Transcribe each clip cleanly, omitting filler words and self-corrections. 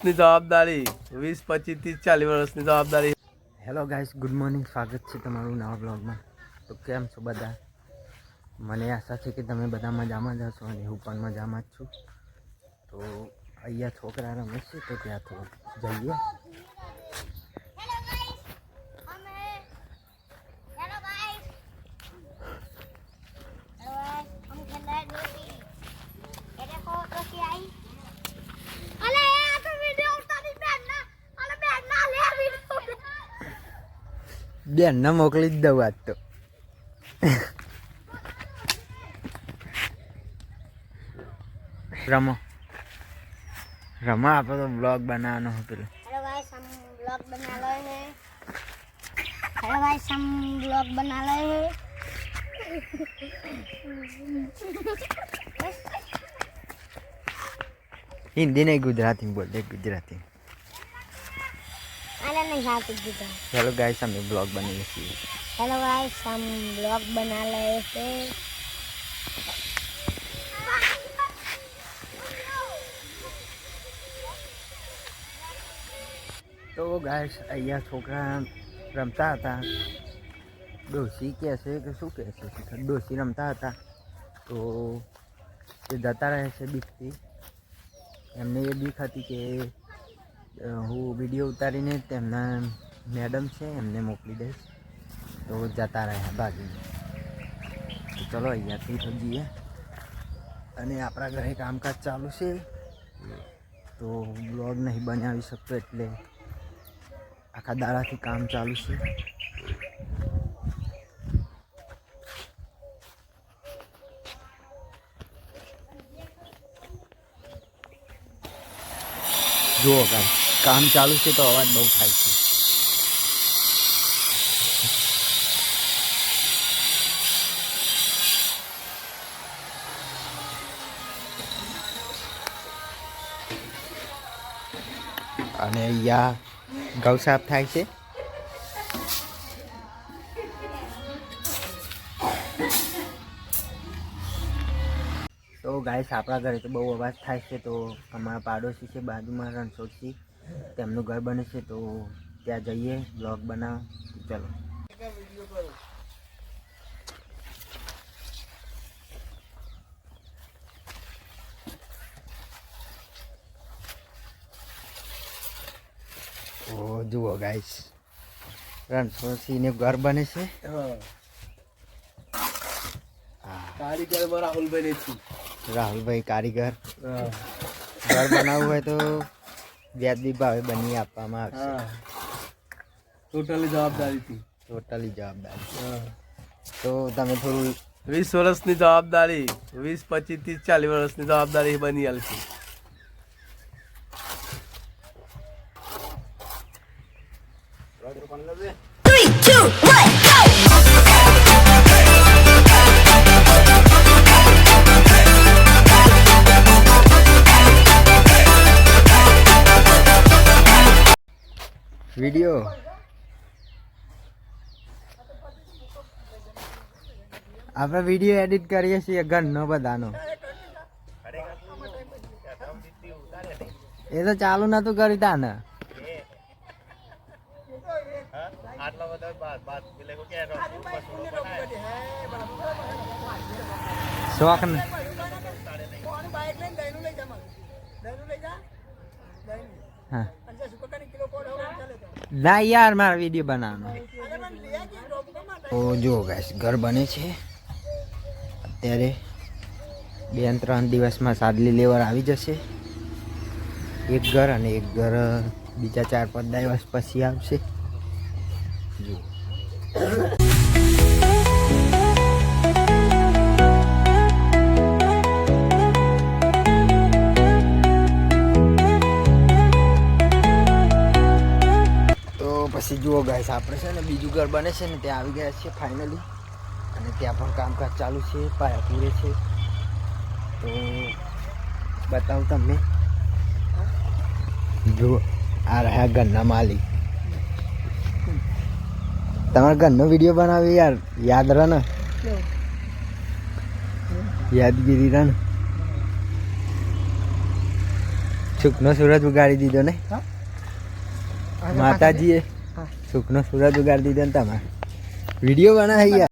ની જવાબદારી 20, 25, 30, 40 વર્ષની જવાબદારી. Hello guys, good morning. સ્વાગત છે તમારું નવા બ્લોગમાં. તો કેમ છો બધા? મને આશા છે કે તમે બધા મજામાં જ હશો અને હું પણ મજામાં જ છું. તો અહીંયા છોકરા રમે છે તો ત્યાં થોડુંક જઈએ. બેનને મોકલી જ દઉં આજ તો. રમો રમો, આપણે તો બ્લોગ બનાવવાનો હતો. हेलो गाइस, हम ब्लॉग बना रहे हैं। हेलो गाइस, हम ब्लॉग बना रहे हैं। हिंदी नहीं, गुजराती बोल दे, गुजराती. अरे नहीं खाते गुजराती। चलो गाइस, हमें ब्लॉग बना છીએ. हेलो गाइस, हम ब्लॉग बना रहे हैं। તો ગાઈસ અહીંયા છોકરા રમતા હતા. ડોસી કહે છે કે શું કહે છે, ડોસી રમતા હતા તો એ જતા રહે છે બીકથી. એમને એ બીક હતી કે હું વિડીયો ઉતારીને તેમના મેડમ છે એમને મોકલી દઈશ, તો જતા રહ્યા ભાગીને. તો ચલો અહીંયાથી તો જઈએ. અને આપણા ઘરે કામકાજ ચાલુ છે તો બ્લોગ નહીં બનાવી શકતો, એટલે આખા દાડાથી કામ ચાલુ છે. જુઓ કામ ચાલુ છે તો અવાજ બહુ થાય છે. અને અહીંયા ગૌ સાફ થાય છે. તો ગાઈસ આપણા ઘરે તો બહુ અવાજ થાય છે. તો અમારા પાડોશી છે બાજુમાં રણછોડજી, તેમનું ઘર બને છે તો ત્યાં જઈએ બ્લોગ બનાવ. ચલો ઓ જુઓ ગાઈસ, રણછોડસિંહનું ઘર બને છે. કારીગર રાહુલભાઈ ને રાહુલભાઈ કારીગર. ઘર બનાવવું હોય તો વ્યાજબી ભાવે બની આપવામાં આવશે. ટોટલી જવાબદારી. તો તમે થોડું 20 વર્ષની જવાબદારી, 20, 25, 30, 40 વર્ષની જવાબદારી બની આલશે. વિડીયો આપણે વિડીયો એડિટ કરીએ છીએ ઘરનો બધાનો. એ તો ચાલુ નતું કરી તા ને. શોખ ને હા ના યાર, મારા વિડીયો બનાવવાનો. તો જુઓ ગાઈસ, ઘર બને છે. અત્યારે 2-3 દિવસમાં સાદલી લેવર આવી જશે. એક ઘર અને એક ઘર બીજા 4-5 દિવસ પછી આવશે. જુઓ પછી જુઓ ગાઈસ, આપણે છે ને બીજું ઘર બને છે ને ત્યાં આવી ગયા છે ફાઇનલી. અને ત્યાં પણ કામકાજ ચાલુ છે, પાયા પૂરે છે. તો બતાવું તમને. જુઓ આ રહ્યા ઘરના માલિક. તમારા ઘરનો વિડીયો બનાવ્યો યાર, યાદ રહે ને? યાદગીરી રહે ને? સુખનો સૂરજ ઉગાડી દીધો ને હા? માતાજીએ હા. સુખનો સૂરજ ઉગાડી દીધો ને તમારે વિડીયો બનાવી યાર.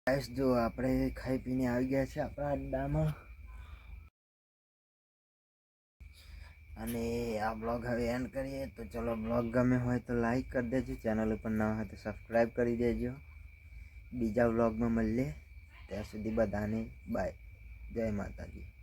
ગાઈસ જો આપણે ખાઈ પીને આવી ગયા છે આપણા અડ્ડામાં અને આ બ્લોગ હવે એન્ડ કરીએ. તો ચલો, બ્લોગ ગમે હોય તો લાઈક કરી દેજો, ચેનલ ઉપર ના હોય તો સબસ્ક્રાઈબ કરી દેજો. બીજા બ્લોગમાં મળીએ, ત્યાં સુધી બધાને બાય, જય માતાજી.